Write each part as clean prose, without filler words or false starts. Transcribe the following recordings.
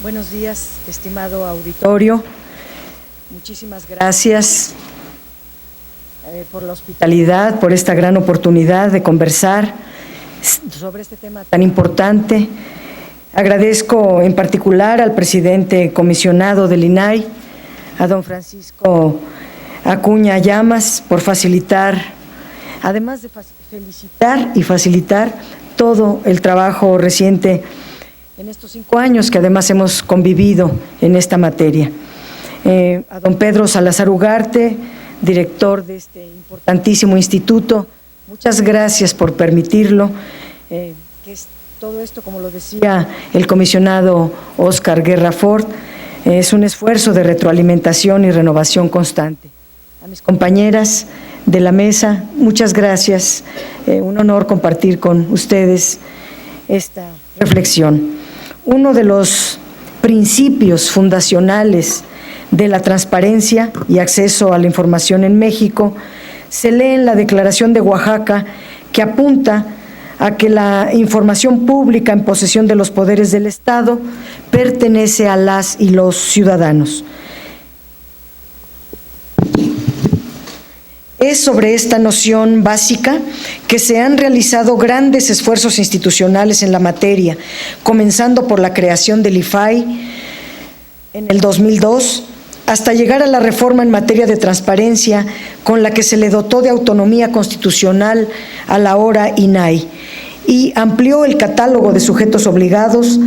Buenos días, estimado auditorio. Muchísimas gracias por la hospitalidad, por esta gran oportunidad de conversar sobre este tema tan importante. Agradezco en particular al presidente comisionado del INAI, a don Francisco Acuña Llamas, por facilitar, además de felicitar y facilitar todo el trabajo reciente en estos 5 años que además hemos convivido en esta materia. A don Pedro Salazar Ugarte, director de este importantísimo instituto, muchas gracias por permitirlo, que es todo esto, como lo decía el comisionado Óscar Guerra Ford, es un esfuerzo de retroalimentación y renovación constante. A mis compañeras de la mesa, muchas gracias, un honor compartir con ustedes esta reflexión. Uno de los principios fundacionales de la transparencia y acceso a la información en México se lee en la Declaración de Oaxaca, que apunta a que la información pública en posesión de los poderes del Estado pertenece a las y los ciudadanos. Es sobre esta noción básica que se han realizado grandes esfuerzos institucionales en la materia, comenzando por la creación del IFAI en el 2002, hasta llegar a la reforma en materia de transparencia con la que se le dotó de autonomía constitucional a la ahora INAI y amplió el catálogo de sujetos obligados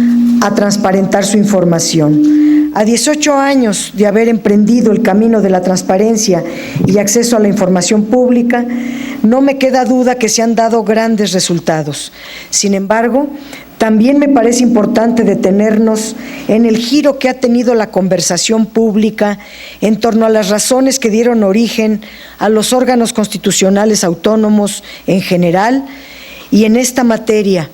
a transparentar su información. A 18 años de haber emprendido el camino de la transparencia y acceso a la información pública, no me queda duda que se han dado grandes resultados. Sin embargo, también me parece importante detenernos en el giro que ha tenido la conversación pública en torno a las razones que dieron origen a los órganos constitucionales autónomos en general y en esta materia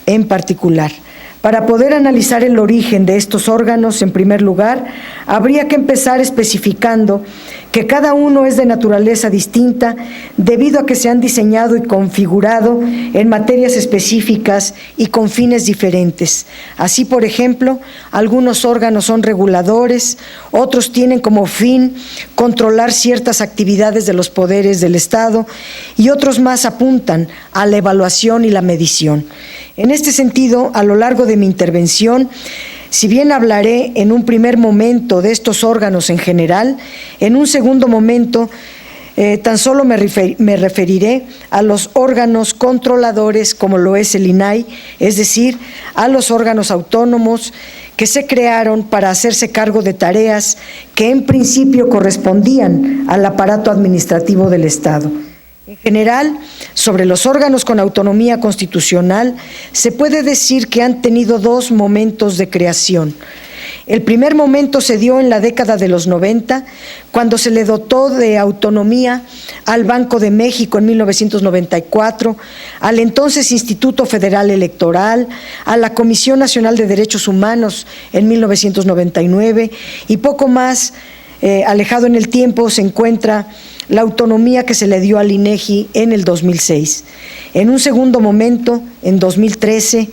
en particular. Para poder analizar el origen de estos órganos, en primer lugar, habría que empezar especificando que cada uno es de naturaleza distinta debido a que se han diseñado y configurado en materias específicas y con fines diferentes. Así, por ejemplo, algunos órganos son reguladores, otros tienen como fin controlar ciertas actividades de los poderes del Estado y otros más apuntan a la evaluación y la medición. En este sentido, a lo largo de mi intervención, si bien hablaré en un primer momento de estos órganos en general, en un segundo momento tan solo me referiré a los órganos controladores como lo es el INAI, es decir, a los órganos autónomos que se crearon para hacerse cargo de tareas que en principio correspondían al aparato administrativo del Estado. En general, sobre los órganos con autonomía constitucional, se puede decir que han tenido 2 momentos de creación. El primer momento se dio en la década de los 90, cuando se le dotó de autonomía al Banco de México en 1994, al entonces Instituto Federal Electoral, a la Comisión Nacional de Derechos Humanos en 1999 y poco más alejado en el tiempo se encuentra la autonomía que se le dio al INEGI en el 2006. En un segundo momento, en 2013,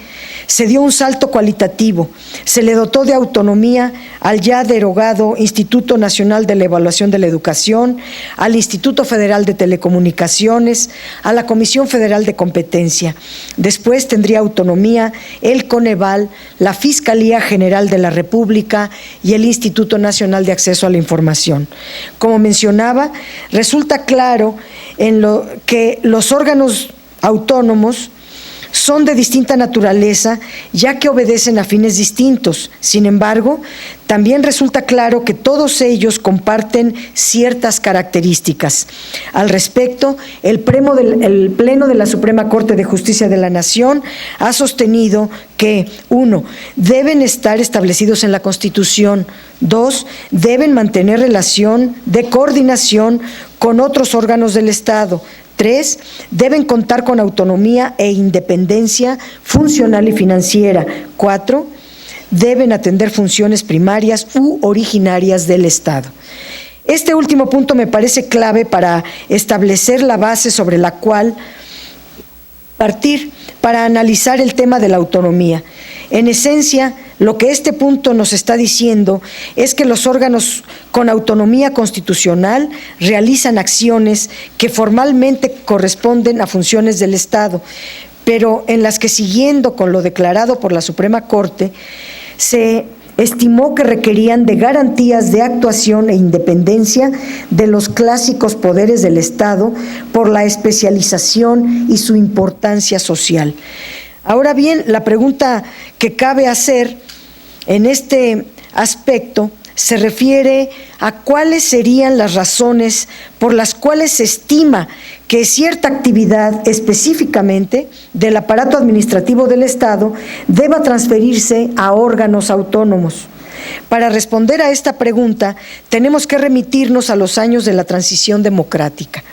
se dio un salto cualitativo. Se le dotó de autonomía al ya derogado Instituto Nacional de la Evaluación de la Educación, al Instituto Federal de Telecomunicaciones, a la Comisión Federal de Competencia. Después tendría autonomía el Coneval, la Fiscalía General de la República y el Instituto Nacional de Acceso a la Información. Como mencionaba, resulta claro que los órganos autónomos son de distinta naturaleza, ya que obedecen a fines distintos. Sin embargo, también resulta claro que todos ellos comparten ciertas características. Al respecto, el Pleno de la Suprema Corte de Justicia de la Nación ha sostenido que, 1, deben estar establecidos en la Constitución, 2, deben mantener relación de coordinación con otros órganos del Estado, 3, deben contar con autonomía e independencia funcional y financiera. 4, deben atender funciones primarias u originarias del Estado. Este último punto me parece clave para establecer la base sobre la cual partir para analizar el tema de la autonomía. En esencia, lo que este punto nos está diciendo es que los órganos con autonomía constitucional realizan acciones que formalmente corresponden a funciones del Estado, pero en las que, siguiendo con lo declarado por la Suprema Corte, se estimó que requerían de garantías de actuación e independencia de los clásicos poderes del Estado por la especialización y su importancia social. Ahora bien, la pregunta que cabe hacer en este aspecto se refiere a cuáles serían las razones por las cuales se estima que cierta actividad específicamente del aparato administrativo del Estado deba transferirse a órganos autónomos. Para responder a esta pregunta, tenemos que remitirnos a los años de la transición democrática,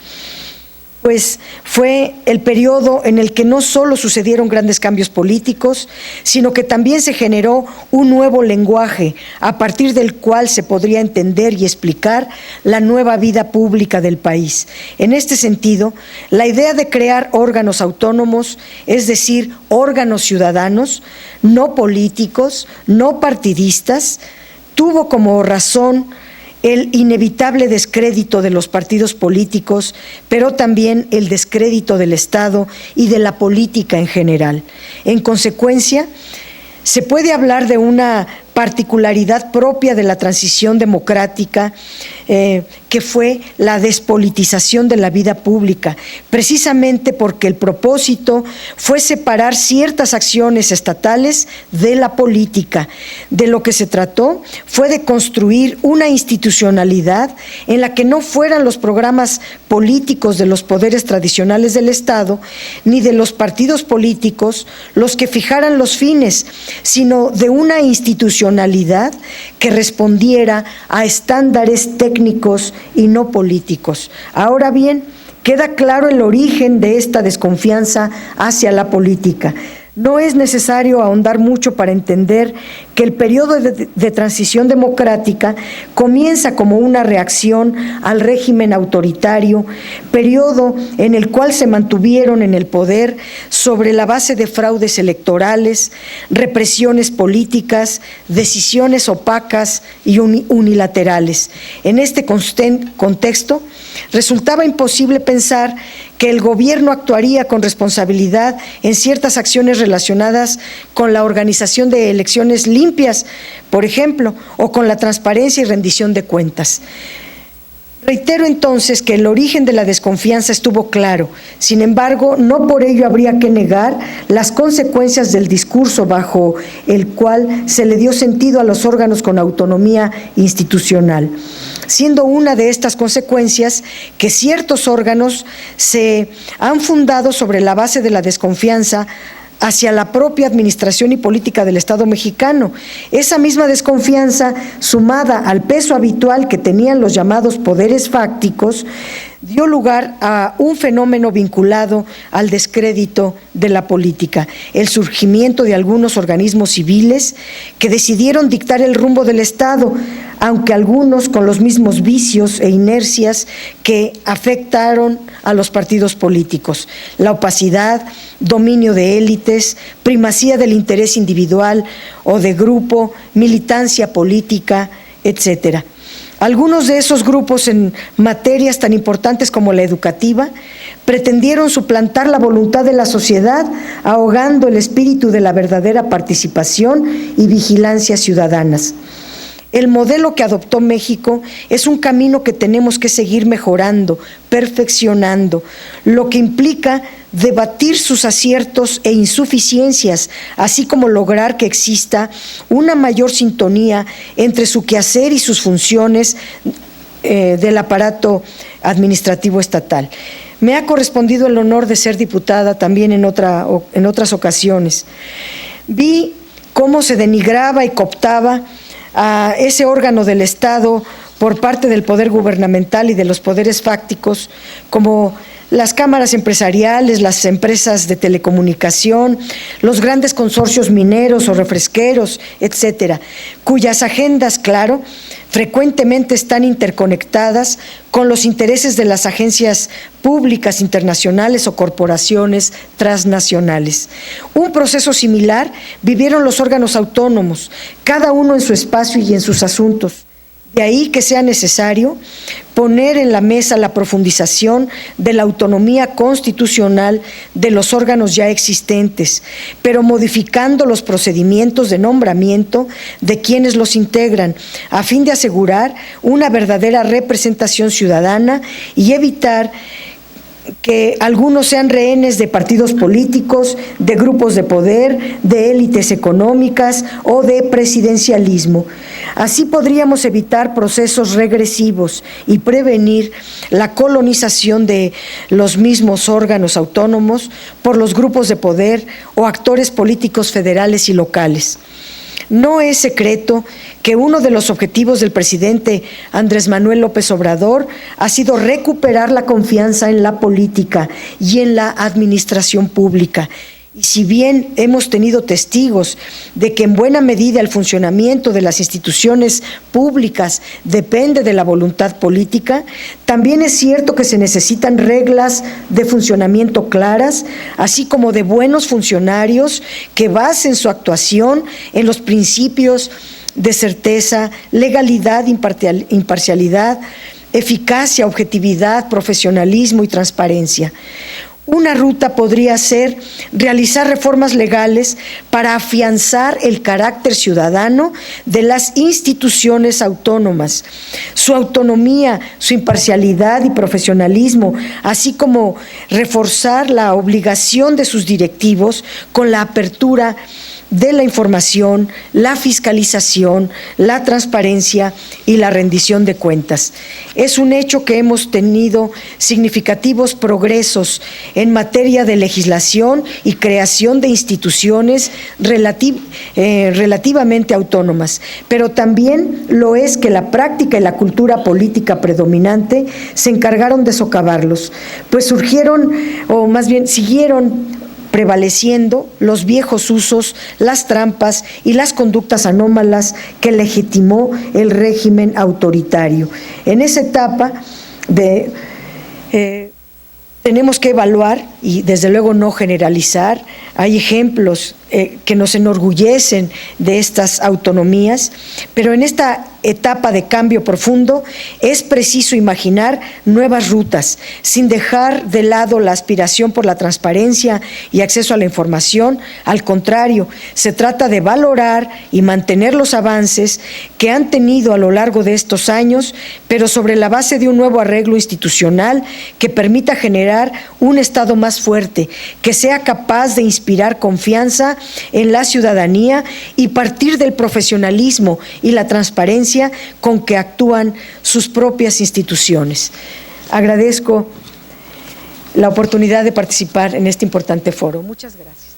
pues fue el periodo en el que no solo sucedieron grandes cambios políticos, sino que también se generó un nuevo lenguaje a partir del cual se podría entender y explicar la nueva vida pública del país. En este sentido, la idea de crear órganos autónomos, es decir, órganos ciudadanos, no políticos, no partidistas, tuvo como razón el inevitable descrédito de los partidos políticos, pero también el descrédito del Estado y de la política en general. En consecuencia, se puede hablar de una particularidad propia de la transición democrática, que fue la despolitización de la vida pública, precisamente porque el propósito fue separar ciertas acciones estatales de la política. De lo que se trató fue de construir una institucionalidad en la que no fueran los programas políticos de los poderes tradicionales del Estado, ni de los partidos políticos los que fijaran los fines, sino de una institucionalidad que respondiera a estándares técnicos y no políticos. Ahora bien, queda claro el origen de esta desconfianza hacia la política. No es necesario ahondar mucho para entender que el periodo de transición democrática comienza como una reacción al régimen autoritario, periodo en el cual se mantuvieron en el poder sobre la base de fraudes electorales, represiones políticas, decisiones opacas y unilaterales. En este contexto, resultaba imposible pensar que el gobierno actuaría con responsabilidad en ciertas acciones relacionadas con la organización de elecciones limpias, por ejemplo, o con la transparencia y rendición de cuentas. Reitero entonces que el origen de la desconfianza estuvo claro. Sin embargo, no por ello habría que negar las consecuencias del discurso bajo el cual se le dio sentido a los órganos con autonomía institucional, siendo una de estas consecuencias que ciertos órganos se han fundado sobre la base de la desconfianza hacia la propia administración y política del Estado mexicano. Esa misma desconfianza, sumada al peso habitual que tenían los llamados poderes fácticos, dio lugar a un fenómeno vinculado al descrédito de la política, el surgimiento de algunos organismos civiles que decidieron dictar el rumbo del Estado, aunque algunos con los mismos vicios e inercias que afectaron a los partidos políticos: la opacidad, dominio de élites, primacía del interés individual o de grupo, militancia política, etcétera. Algunos de esos grupos, en materias tan importantes como la educativa, pretendieron suplantar la voluntad de la sociedad, ahogando el espíritu de la verdadera participación y vigilancia ciudadanas. El modelo que adoptó México es un camino que tenemos que seguir mejorando, perfeccionando, lo que implica debatir sus aciertos e insuficiencias, así como lograr que exista una mayor sintonía entre su quehacer y sus funciones del aparato administrativo estatal. Me ha correspondido el honor de ser diputada también en otras ocasiones. Vi cómo se denigraba y cooptaba a ese órgano del Estado por parte del poder gubernamental y de los poderes fácticos como las cámaras empresariales, las empresas de telecomunicación, los grandes consorcios mineros o refresqueros, etcétera, cuyas agendas, claro, frecuentemente están interconectadas con los intereses de las agencias públicas internacionales o corporaciones transnacionales. Un proceso similar vivieron los órganos autónomos, cada uno en su espacio y en sus asuntos. De ahí que sea necesario poner en la mesa la profundización de la autonomía constitucional de los órganos ya existentes, pero modificando los procedimientos de nombramiento de quienes los integran, a fin de asegurar una verdadera representación ciudadana y evitar que algunos sean rehenes de partidos políticos, de grupos de poder, de élites económicas o de presidencialismo. Así podríamos evitar procesos regresivos y prevenir la colonización de los mismos órganos autónomos por los grupos de poder o actores políticos federales y locales. No es secreto que uno de los objetivos del presidente Andrés Manuel López Obrador ha sido recuperar la confianza en la política y en la administración pública. Y si bien hemos tenido testigos de que en buena medida el funcionamiento de las instituciones públicas depende de la voluntad política, también es cierto que se necesitan reglas de funcionamiento claras, así como de buenos funcionarios que basen su actuación en los principios de certeza, legalidad, imparcialidad, eficacia, objetividad, profesionalismo y transparencia. Una ruta podría ser realizar reformas legales para afianzar el carácter ciudadano de las instituciones autónomas, su autonomía, su imparcialidad y profesionalismo, así como reforzar la obligación de sus directivos con la apertura de la información, la fiscalización, la transparencia y la rendición de cuentas. Es un hecho que hemos tenido significativos progresos en materia de legislación y creación de instituciones relativamente autónomas, pero también lo es que la práctica y la cultura política predominante se encargaron de socavarlos, pues surgieron, o más bien siguieron prevaleciendo los viejos usos, las trampas y las conductas anómalas que legitimó el régimen autoritario. En esa etapa tenemos que evaluar y desde luego no generalizar. Hay ejemplos que nos enorgullecen de estas autonomías, pero en esta etapa de cambio profundo es preciso imaginar nuevas rutas, sin dejar de lado la aspiración por la transparencia y acceso a la información. Al contrario, se trata de valorar y mantener los avances que han tenido a lo largo de estos años, pero sobre la base de un nuevo arreglo institucional que permita generar un Estado más fuerte, que sea capaz de inspirar confianza en la ciudadanía y partir del profesionalismo y la transparencia con que actúan sus propias instituciones. Agradezco la oportunidad de participar en este importante foro. Muchas gracias.